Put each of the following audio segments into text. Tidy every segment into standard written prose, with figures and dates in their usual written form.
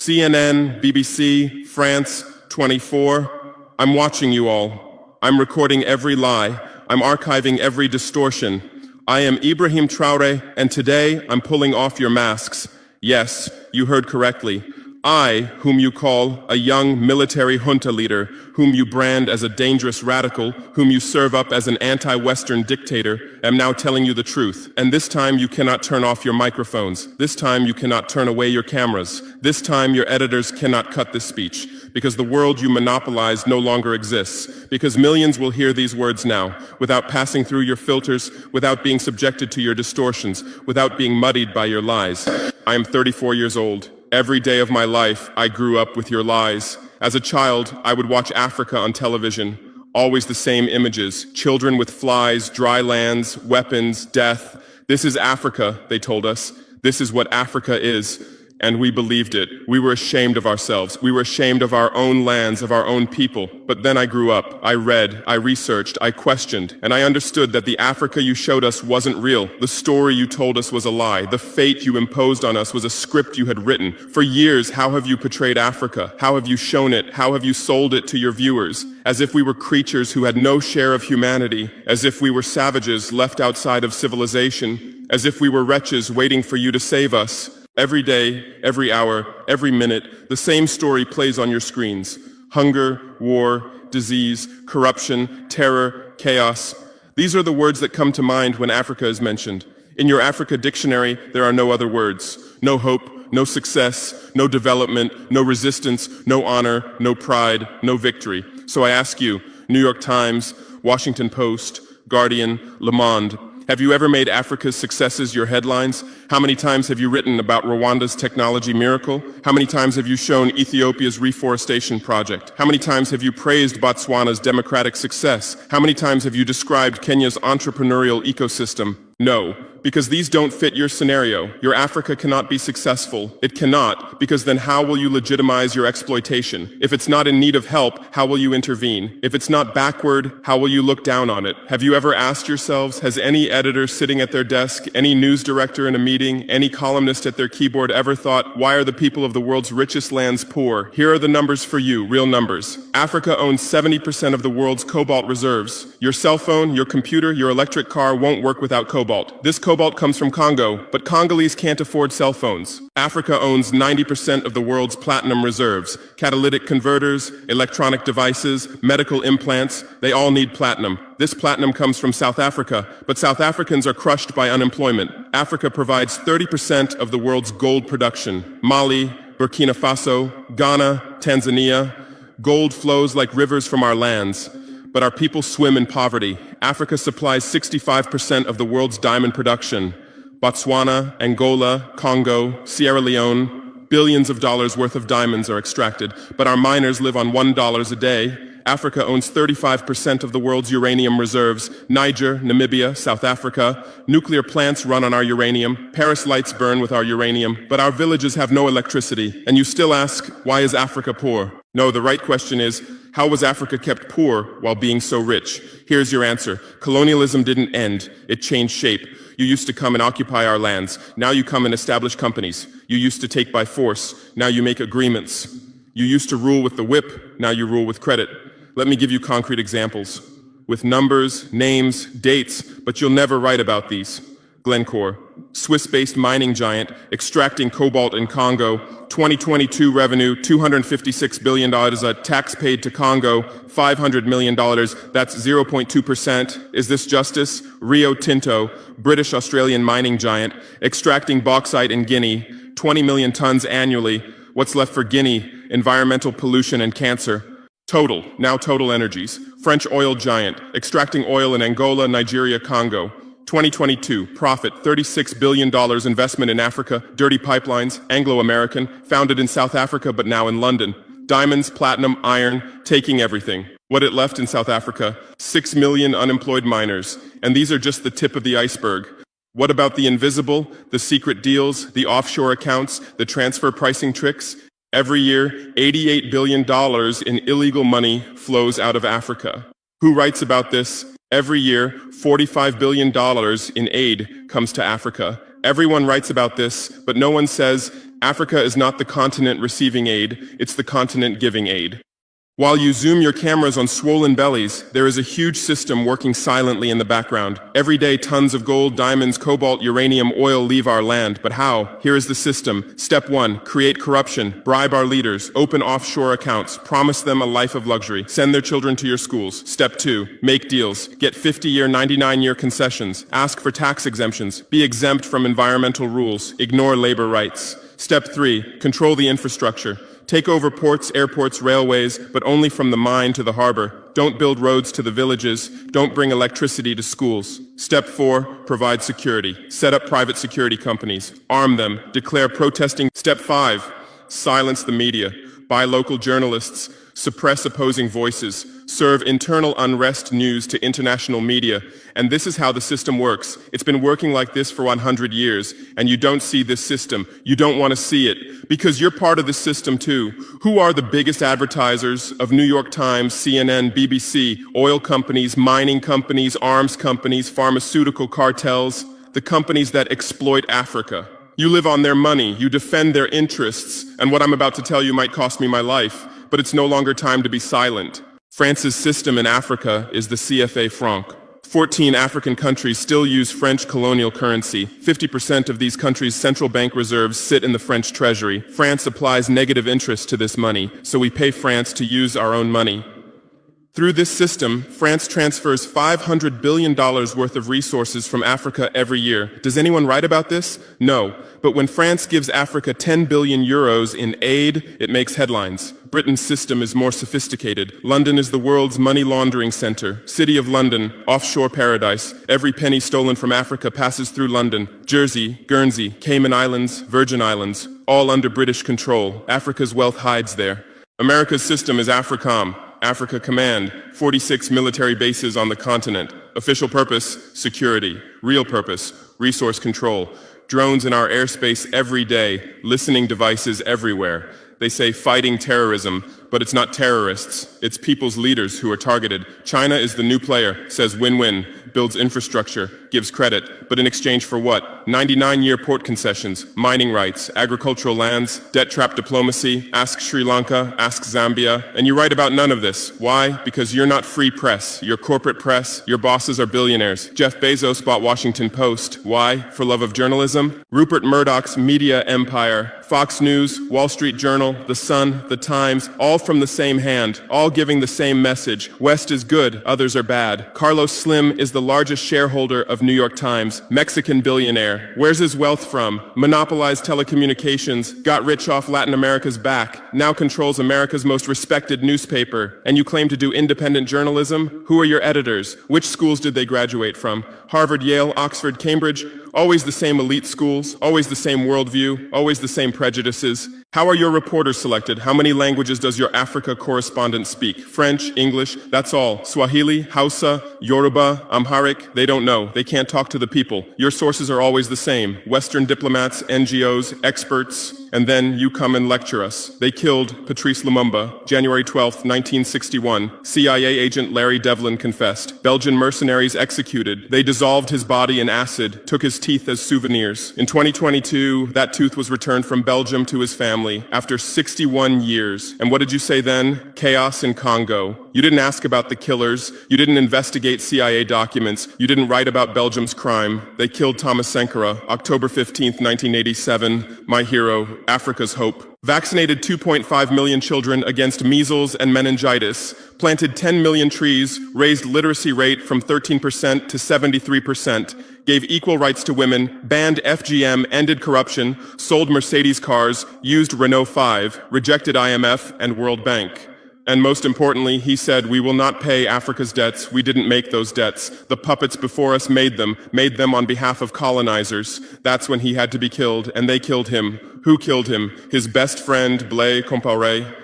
CNN, BBC, France, 24. I'm watching you all. I'm recording every lie. I'm archiving every distortion. I am Ibrahim Traore, and today I'm pulling off your masks. Yes, you heard correctly. I, whom you call a young military junta leader, whom you brand as a dangerous radical, whom you serve up as an anti-Western dictator, am now telling you the truth. And this time you cannot turn off your microphones. This time you cannot turn away your cameras. This time your editors cannot cut this speech. Because the world you monopolize no longer exists. Because millions will hear these words now, without passing through your filters, without being subjected to your distortions, without being muddied by your lies. I am 34 years old. Every day of my life, I grew up with your lies. As a child, I would watch Africa on television. Always the same images. Children with flies, dry lands, weapons, death. This is Africa, they told us. This is what Africa is. And we believed it. We were ashamed of ourselves. We were ashamed of our own lands, of our own people. But then I grew up. I read, I researched, I questioned, and I understood that the Africa you showed us wasn't real. The story you told us was a lie. The fate you imposed on us was a script you had written. For years, how have you portrayed Africa? How have you shown it? How have you sold it to your viewers? As if we were creatures who had no share of humanity. As if we were savages left outside of civilization. As if we were wretches waiting for you to save us. Every day, every hour, every minute, the same story plays on your screens. Hunger, war, disease, corruption, terror, chaos. These are the words that come to mind when Africa is mentioned. In your Africa dictionary, there are no other words. No hope, no success, no development, no resistance, no honor, no pride, no victory. So I ask you, New York Times, Washington Post, Guardian, Le Monde, have you ever made Africa's successes your headlines? How many times have you written about Rwanda's technology miracle? How many times have you shown Ethiopia's reforestation project? How many times have you praised Botswana's democratic success? How many times have you described Kenya's entrepreneurial ecosystem? No, because these don't fit your scenario. Your Africa cannot be successful. It cannot, because then how will you legitimize your exploitation? If it's not in need of help, how will you intervene? If it's not backward, how will you look down on it? Have you ever asked yourselves, has any editor sitting at their desk, any news director in a meeting, any columnist at their keyboard ever thought, why are the people of the world's richest lands poor? Here are the numbers for you, real numbers. Africa owns 70% of the world's cobalt reserves. Your cell phone, your computer, your electric car won't work without cobalt. This cobalt comes from Congo, but Congolese can't afford cell phones. Africa owns 90% of the world's platinum reserves. Catalytic converters, electronic devices, medical implants, they all need platinum. This platinum comes from South Africa, but South Africans are crushed by unemployment. Africa provides 30% of the world's gold production. Mali, Burkina Faso, Ghana, Tanzania. Gold flows like rivers from our lands. But our people swim in poverty. Africa supplies 65% of the world's diamond production. Botswana, Angola, Congo, Sierra Leone, billions of dollars worth of diamonds are extracted, but our miners live on $1 a day. Africa owns 35% of the world's uranium reserves. Niger, Namibia, South Africa. Nuclear plants run on our uranium. Paris lights burn with our uranium. But our villages have no electricity. And you still ask, why is Africa poor? No, the right question is, how was Africa kept poor while being so rich? Here's your answer. Colonialism didn't end. It changed shape. You used to come and occupy our lands. Now you come and establish companies. You used to take by force. Now you make agreements. You used to rule with the whip. Now you rule with credit. Let me give you concrete examples. With numbers, names, dates, but you'll never write about these. Glencore, Swiss-based mining giant, extracting cobalt in Congo. 2022 revenue, $256 billion. A tax paid to Congo, $500 million. That's 0.2%. Is this justice? Rio Tinto, British-Australian mining giant, extracting bauxite in Guinea, 20 million tons annually. What's left for Guinea? Environmental pollution and cancer. Total, now Total Energies, French oil giant, extracting oil in Angola, Nigeria, Congo. 2022, profit, $36 billion investment in Africa, dirty pipelines, Anglo-American, founded in South Africa but now in London. Diamonds, platinum, iron, taking everything. What it left in South Africa? 6 million unemployed miners. And these are just the tip of the iceberg. What about the invisible, the secret deals, the offshore accounts, the transfer pricing tricks? Every year, $88 billion in illegal money flows out of Africa. Who writes about this? Every year, $45 billion in aid comes to Africa. Everyone writes about this, but no one says Africa is not the continent receiving aid, it's the continent giving aid. While you zoom your cameras on swollen bellies, there is a huge system working silently in the background. Every day, tons of gold, diamonds, cobalt, uranium, oil leave our land. But how? Here is the system. Step 1, create corruption, bribe our leaders, open offshore accounts, promise them a life of luxury, send their children to your schools. Step 2, make deals, get 50-year, 99-year concessions, ask for tax exemptions, be exempt from environmental rules, ignore labor rights. Step 3, control the infrastructure. Take over ports, airports, railways, but only from the mine to the harbor. Don't build roads to the villages. Don't bring electricity to schools. Step 4, provide security. Set up private security companies. Arm them. Declare protesting. Step 5, silence the media. Buy local journalists. Suppress opposing voices. Serve internal unrest news to international media. And this is how the system works. It's been working like this for 100 years, and you don't see this system. You don't want to see it, because you're part of this system too. Who are the biggest advertisers of New York Times, CNN, BBC, oil companies, mining companies, arms companies, pharmaceutical cartels, the companies that exploit Africa? You live on their money, you defend their interests, and what I'm about to tell you might cost me my life, but it's no longer time to be silent. France's system in Africa is the CFA franc. 14 African countries still use French colonial currency. 50% of these countries' central bank reserves sit in the French treasury. France applies negative interest to this money, so we pay France to use our own money. Through this system, France transfers $500 billion worth of resources from Africa every year. Does anyone write about this? No. But when France gives Africa 10 billion euros in aid, it makes headlines. Britain's system is more sophisticated. London is the world's money laundering center. City of London, offshore paradise. Every penny stolen from Africa passes through London. Jersey, Guernsey, Cayman Islands, Virgin Islands, all under British control. Africa's wealth hides there. America's system is AFRICOM. Africa Command, 46 military bases on the continent. Official purpose, security. Real purpose, resource control. Drones in our airspace every day, listening devices everywhere. They say fighting terrorism, but it's not terrorists. It's people's leaders who are targeted. China is the new player, says win-win, builds infrastructure, gives credit, but in exchange for what? 99-year port concessions, mining rights, agricultural lands, debt-trap diplomacy, ask Sri Lanka, ask Zambia, and you write about none of this. Why? Because you're not free press. You're corporate press. Your bosses are billionaires. Jeff Bezos bought Washington Post. Why? For love of journalism? Rupert Murdoch's media empire, Fox News, Wall Street Journal, The Sun, The Times, all from the same hand, all giving the same message. West is good, others are bad. Carlos Slim is the largest shareholder of New York Times, Mexican billionaire. Where's his wealth from? Monopolized telecommunications, got rich off Latin America's back, now controls America's most respected newspaper. And you claim to do independent journalism? Who are your editors? Which schools did they graduate from? Harvard, Yale, Oxford, Cambridge? Always the same elite schools, always the same worldview, always the same prejudices. How are your reporters selected? How many languages does your Africa correspondent speak? French, English, that's all. Swahili, Hausa, Yoruba, Amharic, they don't know. They can't talk to the people. Your sources are always the same. Western diplomats, NGOs, experts, and then you come and lecture us. They killed Patrice Lumumba, January 12, 1961. CIA agent Larry Devlin confessed. Belgian mercenaries executed. They dissolved his body in acid, took his teeth as souvenirs. In 2022, that tooth was returned from Belgium to his family after 61 years. And what did you say then? Chaos in Congo. You didn't ask about the killers. You didn't investigate CIA documents. You didn't write about Belgium's crime. They killed Thomas Sankara, October 15, 1987. My hero, Africa's hope. Vaccinated 2.5 million children against measles and meningitis, planted 10 million trees, raised literacy rate from 13% to 73%, gave equal rights to women, banned FGM, ended corruption, sold Mercedes cars, used Renault 5, rejected IMF and World Bank. And most importantly, he said, we will not pay Africa's debts. We didn't make those debts. The puppets before us made them on behalf of colonizers. That's when he had to be killed, and they killed him. Who killed him? His best friend, Blaise Compaoré.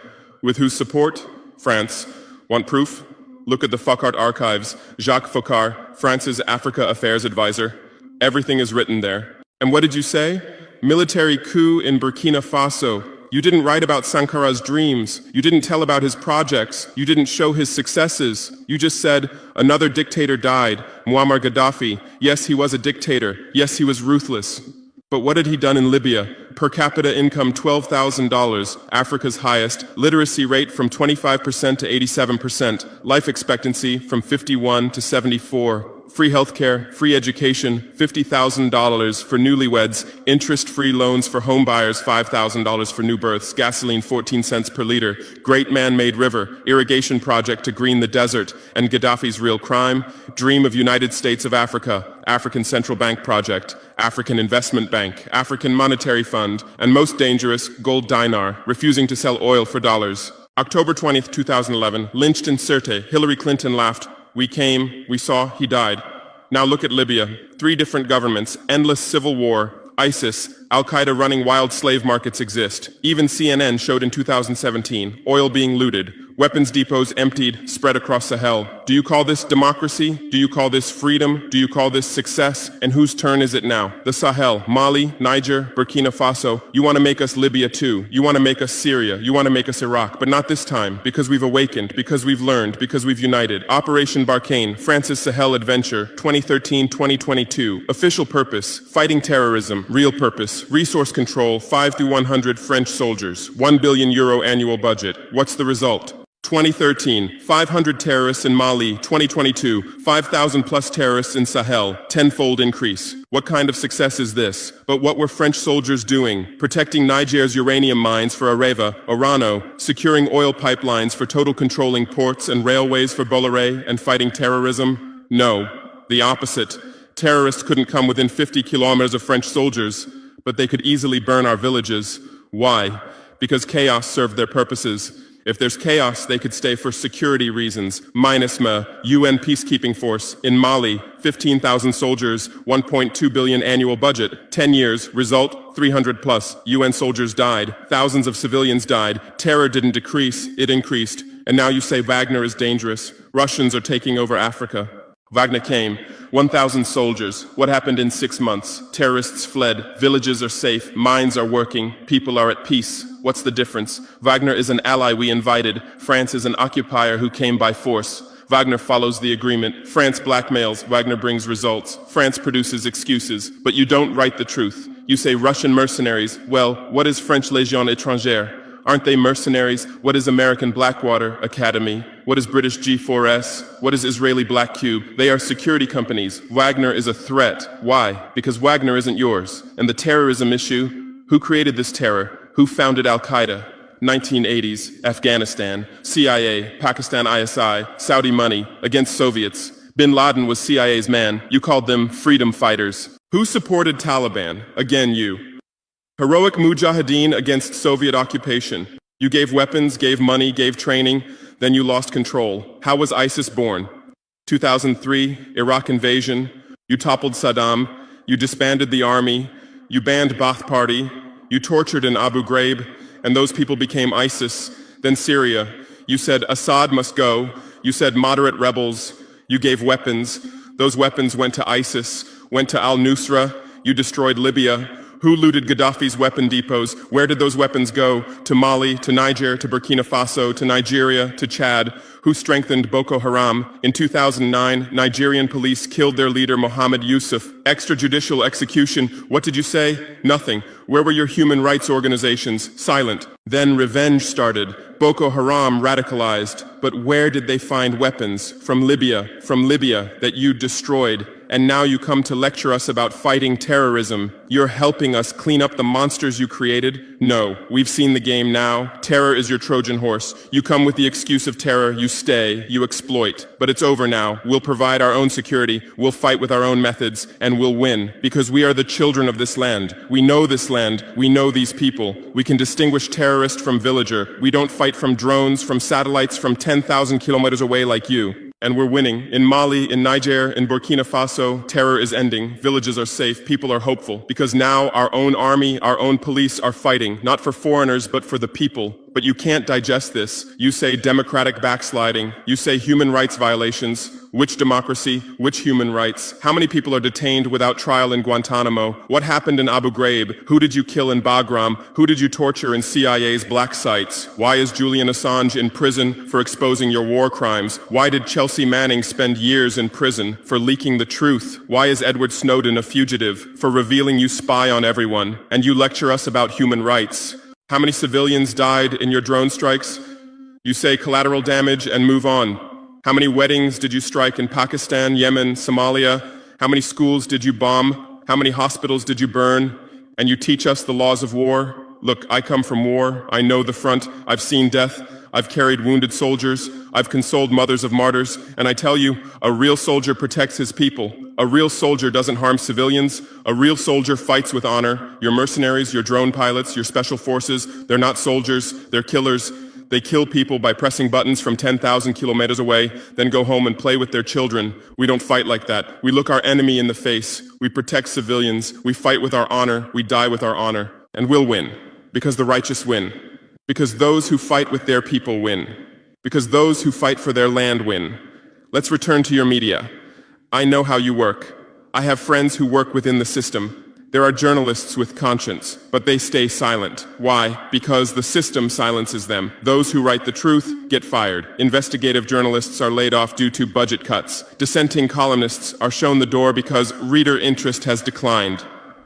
With whose support? France. Want proof? Look at the Focart archives. Jacques Faucard, France's Africa Affairs advisor. Everything is written there. And what did you say? Military coup in Burkina Faso. You didn't write about Sankara's dreams. You didn't tell about his projects. You didn't show his successes. You just said, another dictator died, Muammar Gaddafi. Yes, he was a dictator. Yes, he was ruthless. But what had he done in Libya? Per capita income $12,000, Africa's highest. Literacy rate from 25% to 87%. Life expectancy from 51 to 74. Free healthcare, free education, $50,000 for newlyweds, interest-free loans for homebuyers, $5,000 for new births, gasoline 14 cents per liter, great man-made river, irrigation project to green the desert, and Gaddafi's real crime, dream of United States of Africa, African Central Bank project, African Investment Bank, African Monetary Fund, and most dangerous, gold dinar, refusing to sell oil for dollars. October 20th, 2011, lynched in Sirte, Hillary Clinton laughed. We came, we saw, he died. Now look at Libya. 3 different governments, endless civil war, ISIS, Al-Qaeda running wild slave markets exist. Even CNN showed in 2017, oil being looted, weapons depots emptied, spread across Sahel. Do you call this democracy? Do you call this freedom? Do you call this success? And whose turn is it now? The Sahel, Mali, Niger, Burkina Faso. You want to make us Libya too. You want to make us Syria. You want to make us Iraq. But not this time, because we've awakened, because we've learned, because we've united. Operation Barkhane, France's Sahel Adventure, 2013-2022. Official purpose, fighting terrorism. Real purpose, resource control, 5 through 100 French soldiers. €1 billion annual budget. What's the result? 2013, 500 terrorists in Mali. 2022, 5,000 plus terrorists in Sahel, tenfold increase. What kind of success is this? But what were French soldiers doing? Protecting Niger's uranium mines for Areva, Orano, securing oil pipelines for total controlling ports and railways for Bolloré, and fighting terrorism? No, the opposite. Terrorists couldn't come within 50 kilometers of French soldiers, but they could easily burn our villages. Why? Because chaos served their purposes. If there's chaos, they could stay for security reasons. MINUSMA, UN peacekeeping force. In Mali, 15,000 soldiers, 1.2 billion annual budget. 10 years, result, 300 plus. UN soldiers died. Thousands of civilians died. Terror didn't decrease, it increased. And now you say Wagner is dangerous. Russians are taking over Africa. Wagner came, 1,000 soldiers. What happened in 6 months? Terrorists fled, villages are safe, mines are working, people are at peace. What's the difference? Wagner is an ally we invited. France is an occupier who came by force. Wagner follows the agreement. France blackmails, Wagner brings results. France produces excuses, but you don't write the truth. You say Russian mercenaries. Well, what is French Légion étrangère? Aren't they mercenaries? What is American Blackwater Academy? What is British G4S? What is Israeli Black Cube? They are security companies. Wagner is a threat. Why? Because Wagner isn't yours. And the terrorism issue? Who created this terror? Who founded Al-Qaeda? 1980s, Afghanistan, CIA, Pakistan ISI, Saudi money, against Soviets. Bin Laden was CIA's man. You called them freedom fighters. Who supported Taliban? Again, you. Heroic mujahideen against Soviet occupation. You gave weapons, gave money, gave training, then you lost control. How was ISIS born? 2003, Iraq invasion. You toppled Saddam. You disbanded the army. You banned Ba'ath Party. You tortured in Abu Ghraib, and those people became ISIS. Then Syria. You said Assad must go. You said moderate rebels. You gave weapons. Those weapons went to ISIS, went to al-Nusra. You destroyed Libya. Who looted Gaddafi's weapon depots? Where did those weapons go? To Mali, to Niger, to Burkina Faso, to Nigeria, to Chad? Who strengthened Boko Haram? In 2009, Nigerian police killed their leader Mohammed Yusuf. Extrajudicial execution. What did you say? Nothing. Where were your human rights organizations? Silent. Then revenge started. Boko Haram radicalized. But where did they find weapons? From Libya that you destroyed. And now you come to lecture us about fighting terrorism. You're helping us clean up the monsters you created? No, we've seen the game now. Terror is your Trojan horse. You come with the excuse of terror, you stay, you exploit. But it's over now. We'll provide our own security, we'll fight with our own methods, and we'll win. Because we are the children of this land. We know this land, we know these people. We can distinguish terrorist from villager. We don't fight from drones, from satellites, from 10,000 kilometers away like you. And we're winning. In Mali, in Niger, in Burkina Faso, terror is ending. Villages are safe. People are hopeful. Because now our own army, our own police are fighting, not for foreigners, but for the people. But you can't digest this. You say democratic backsliding. You say human rights violations. Which democracy? Which human rights? How many people are detained without trial in Guantanamo? What happened in Abu Ghraib? Who did you kill in Bagram? Who did you torture in CIA's black sites? Why is Julian Assange in prison for exposing your war crimes? Why did Chelsea Manning spend years in prison for leaking the truth? Why is Edward Snowden a fugitive for revealing you spy on everyone? And you lecture us about human rights. How many civilians died in your drone strikes? You say collateral damage and move on. How many weddings did you strike in Pakistan, Yemen, Somalia? How many schools did you bomb? How many hospitals did you burn? And you teach us the laws of war? Look, I come from war. I know the front. I've seen death. I've carried wounded soldiers. I've consoled mothers of martyrs. And I tell you, a real soldier protects his people. A real soldier doesn't harm civilians. A real soldier fights with honor. Your mercenaries, your drone pilots, your special forces, they're not soldiers, they're killers. They kill people by pressing buttons from 10,000 kilometers away, then go home and play with their children. We don't fight like that. We look our enemy in the face. We protect civilians. We fight with our honor. We die with our honor. And we'll win. Because the righteous win. Because those who fight with their people win. Because those who fight for their land win. Let's return to your media. I know how you work. I have friends who work within the system. There are journalists with conscience, but they stay silent. Why? Because the system silences them. Those who write the truth get fired. Investigative journalists are laid off due to budget cuts. Dissenting columnists are shown the door because reader interest has declined.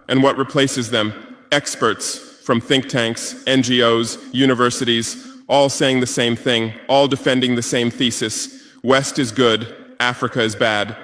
And what replaces them? Experts from think tanks, NGOs, universities, all saying the same thing, all defending the same thesis. West is good, Africa is bad.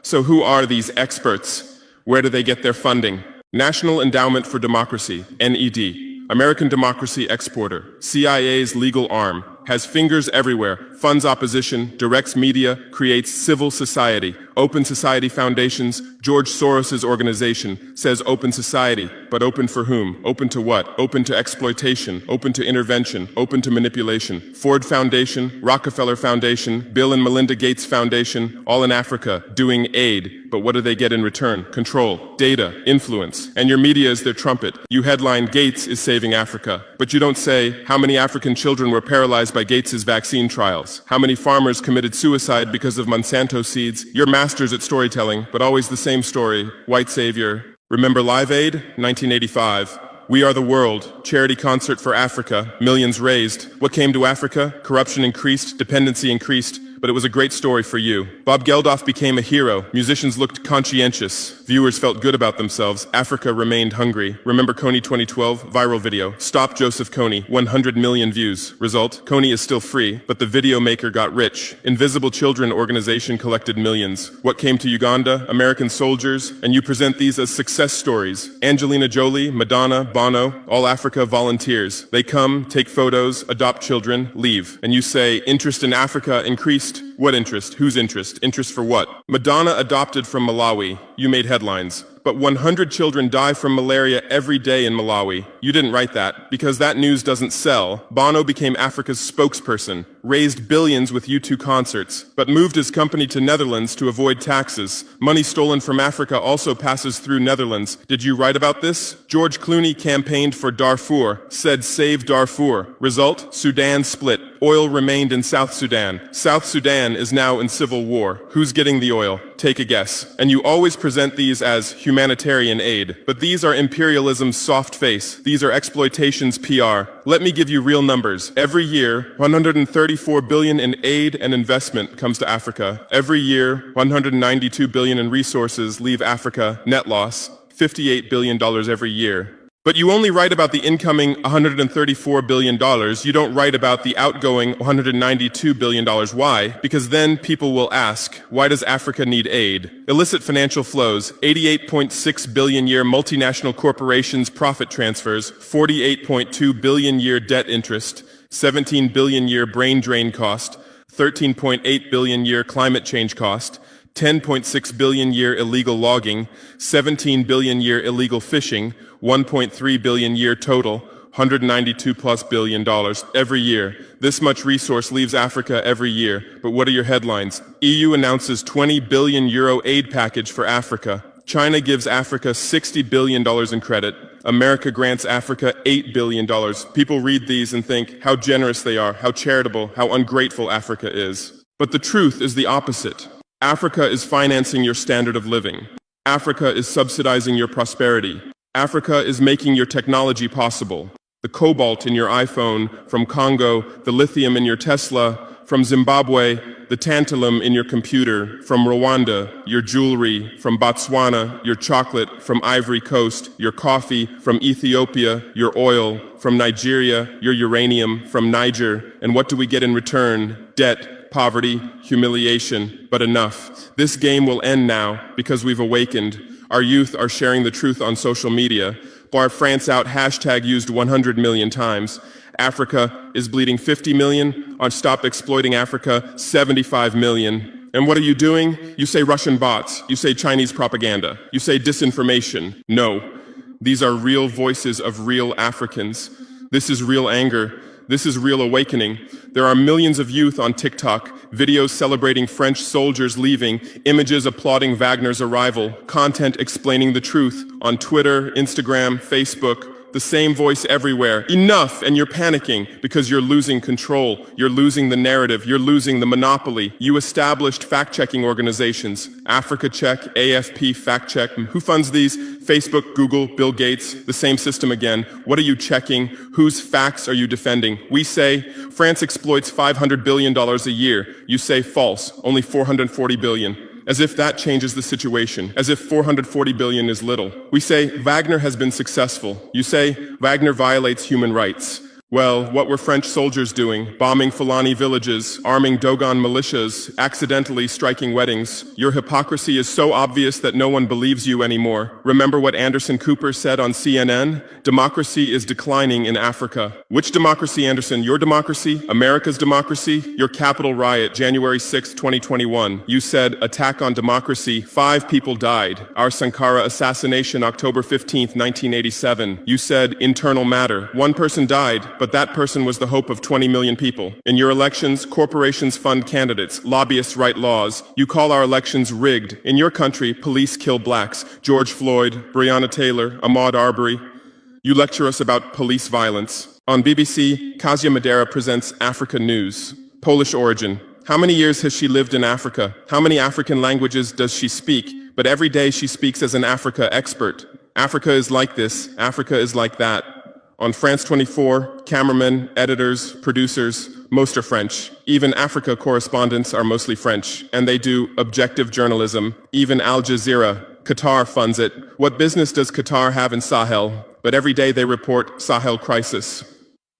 So who are these experts? Where do they get their funding? National Endowment for Democracy, NED, American democracy exporter, CIA's legal arm, has fingers everywhere, funds opposition, directs media, creates civil society. Open Society Foundations, George Soros's organization, says open society, but open for whom? Open to what? Open to exploitation, open to intervention, open to manipulation. Ford Foundation, Rockefeller Foundation, Bill and Melinda Gates Foundation, all in Africa, doing aid. But what do they get in return? Control, data, influence. And your media is their trumpet. You headline, Gates is saving Africa. But you don't say, how many African children were paralyzed by Gates's vaccine trials? How many farmers committed suicide because of Monsanto seeds? You're masters at storytelling, but always the same story. White savior. Remember Live Aid? 1985. We Are the World, charity concert for Africa, millions raised. What came to Africa? Corruption increased, dependency increased, but it was a great story for you. Bob Geldof became a hero. Musicians looked conscientious. Viewers felt good about themselves. Africa remained hungry. Remember Kony 2012? Viral video. Stop Joseph Kony. 100 million views. Result? Kony is still free, but the video maker got rich. Invisible Children organization collected millions. What came to Uganda? American soldiers. And you present these as success stories. Angelina Jolie, Madonna, Bono, all Africa volunteers. They come, take photos, adopt children, leave. And you say, interest in Africa increased. What interest? Whose interest? Interest for what? Madonna adopted from Malawi. You made headlines. But 100 children die from malaria every day in Malawi. You didn't write that, because that news doesn't sell. Bono became Africa's spokesperson, raised billions with U2 concerts, but moved his company to Netherlands to avoid taxes. Money stolen from Africa also passes through Netherlands. Did you write about this? George Clooney campaigned for Darfur, said save Darfur. Result? Sudan split. Oil remained in South Sudan. South Sudan is now in civil war. Who's getting the oil? Take a guess. And you always present these as humanitarian aid. But these are imperialism's soft face. These are exploitation's PR. Let me give you real numbers. Every year, 134 billion in aid and investment comes to Africa. Every year, 192 billion in resources leave Africa, net loss, $58 billion every year. But you only write about the incoming $134 billion. You don't write about the outgoing $192 billion. Why? Because then people will ask, why does Africa need aid? Illicit financial flows, 88.6 billion year multinational corporations profit transfers, 48.2 billion year debt interest, 17 billion year brain drain cost, 13.8 billion year climate change cost, 10.6 billion year illegal logging, 17 billion year illegal fishing, 1.3 billion year total, $192+ billion every year. This much resource leaves Africa every year. But what are your headlines? EU announces 20 billion euro aid package for Africa. China gives Africa $60 billion in credit. America grants Africa $8 billion. People read these and think how generous they are, how charitable, how ungrateful Africa is. But the truth is the opposite. Africa is financing your standard of living. Africa is subsidizing your prosperity. Africa is making your technology possible. The cobalt in your iPhone from Congo, the lithium in your Tesla from Zimbabwe, the tantalum in your computer from Rwanda, your jewelry from Botswana, your chocolate from Ivory Coast, your coffee from Ethiopia, your oil from Nigeria, your uranium from Niger. And what do we get in return? Debt, poverty, humiliation, but enough. This game will end now because we've awakened. Our youth are sharing the truth on social media. Bar France out hashtag used 100 million times. Africa is bleeding 50 million. On Stop Exploiting Africa, 75 million. And what are you doing? You say Russian bots. You say Chinese propaganda. You say disinformation. No. These are real voices of real Africans. This is real anger. This is real awakening. There are millions of youth on TikTok, videos celebrating French soldiers leaving, images applauding Wagner's arrival, content explaining the truth on Twitter, Instagram, Facebook. The same voice everywhere. Enough! And you're panicking because you're losing control. You're losing the narrative. You're losing the monopoly. You established fact-checking organizations. Africa Check, AFP Fact Check. Who funds these? Facebook, Google, Bill Gates. The same system again. What are you checking? Whose facts are you defending? We say France exploits $500 billion a year. You say false. Only $440 billion. As if that changes the situation, as if 440 billion is little. We say Wagner has been successful. You say Wagner violates human rights. Well, what were French soldiers doing? Bombing Fulani villages, arming Dogon militias, accidentally striking weddings. Your hypocrisy is so obvious that no one believes you anymore. Remember what Anderson Cooper said on CNN? Democracy is declining in Africa. Which democracy, Anderson? Your democracy? America's democracy? Your Capitol riot, January 6, 2021. You said, attack on democracy. 5 people died. Our Sankara assassination, October 15, 1987. You said, internal matter. 1 person died. But that person was the hope of 20 million people. In your elections, corporations fund candidates, lobbyists write laws. You call our elections rigged. In your country, police kill blacks. George Floyd, Breonna Taylor, Ahmaud Arbery. You lecture us about police violence. On BBC, Kasia Madera presents Africa News. Polish origin. How many years has she lived in Africa? How many African languages does she speak? But every day she speaks as an Africa expert. Africa is like this. Africa is like that. On France 24, cameramen, editors, producers, most are French. Even Africa correspondents are mostly French, and they do objective journalism. Even Al Jazeera. Qatar funds it. What business does Qatar have in Sahel? But every day they report Sahel crisis.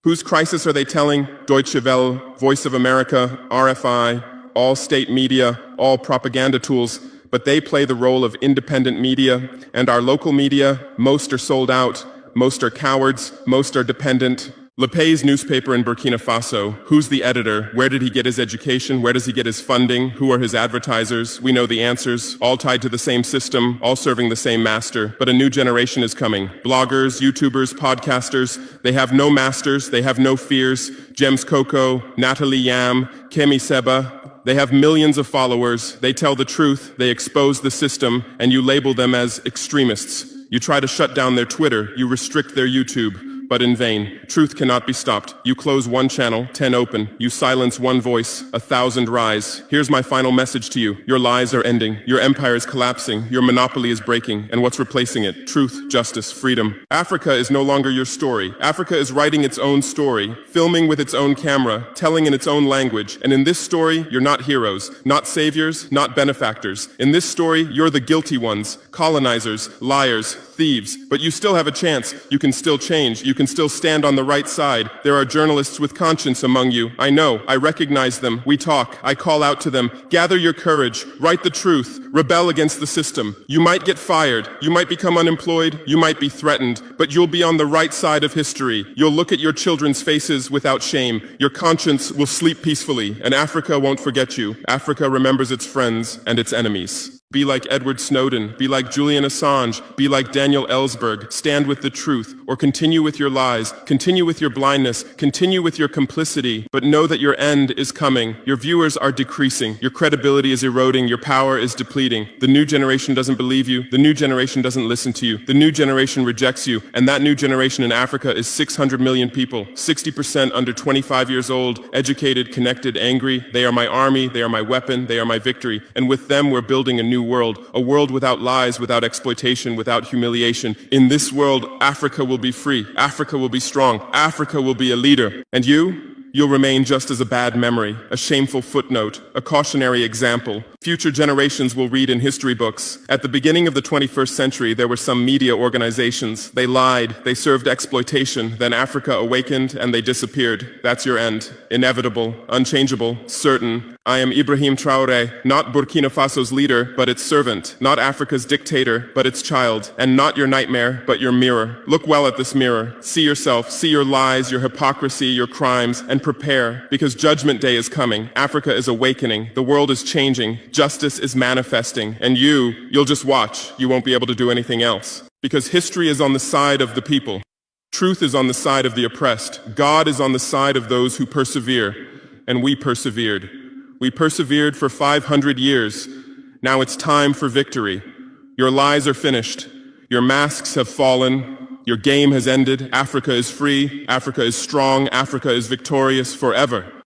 Whose crisis are they telling? Deutsche Welle, Voice of America, RFI, all state media, all propaganda tools. But they play the role of independent media, and our local media, most are sold out. Most are cowards, most are dependent. Lepay's newspaper in Burkina Faso, who's the editor? Where did he get his education? Where does he get his funding? Who are his advertisers? We know the answers, all tied to the same system, all serving the same master. But a new generation is coming. Bloggers, YouTubers, podcasters, they have no masters, they have no fears. James Coco, Natalie Yam, Kemi Seba, they have millions of followers. They tell the truth, they expose the system, and you label them as extremists. You try to shut down their Twitter, you restrict their YouTube, but in vain. Truth cannot be stopped. You close 1 channel, 10 open. You silence 1 voice, 1,000 rise. Here's my final message to you. Your lies are ending. Your empire is collapsing. Your monopoly is breaking. And what's replacing it? Truth, justice, freedom. Africa is no longer your story. Africa is writing its own story, filming with its own camera, telling in its own language. And in this story, you're not heroes, not saviors, not benefactors. In this story, you're the guilty ones, colonizers, liars, thieves. But you still have a chance. You can still change. You can still stand on the right side. There are journalists with conscience among you. I know. I recognize them. We talk. I call out to them. Gather your courage. Write the truth. Rebel against the system. You might get fired. You might become unemployed. You might be threatened. But you'll be on the right side of history. You'll look at your children's faces without shame. Your conscience will sleep peacefully. And Africa won't forget you. Africa remembers its friends and its enemies. Be like Edward Snowden, be like Julian Assange, be like Daniel Ellsberg, stand with the truth, or continue with your lies, continue with your blindness, continue with your complicity, but know that your end is coming. Your viewers are decreasing, your credibility is eroding, your power is depleting. The new generation doesn't believe you, the new generation doesn't listen to you, the new generation rejects you, and that new generation in Africa is 600 million people, 60% under 25 years old, educated, connected, angry. They are my army, they are my weapon, they are my victory, and with them we're building a new world, a world without lies, without exploitation, without humiliation. In this world, Africa will be free, Africa will be strong, Africa will be a leader. And you'll remain just as a bad memory, a shameful footnote, a cautionary example. Future generations will read in history books. At the beginning of the 21st century, there were some media organizations. They lied, they served exploitation. Then Africa awakened and they disappeared. That's your end. Inevitable, unchangeable, certain. I am Ibrahim Traore, not Burkina Faso's leader, but its servant, not Africa's dictator, but its child, and not your nightmare, but your mirror. Look well at this mirror. See yourself, see your lies, your hypocrisy, your crimes, and prepare, because Judgment Day is coming. Africa is awakening. The world is changing. Justice is manifesting. And you'll just watch. You won't be able to do anything else. Because history is on the side of the people. Truth is on the side of the oppressed. God is on the side of those who persevere. And we persevered. We persevered for 500 years. Now it's time for victory. Your lies are finished. Your masks have fallen. Your game has ended. Africa is free. Africa is strong. Africa is victorious forever.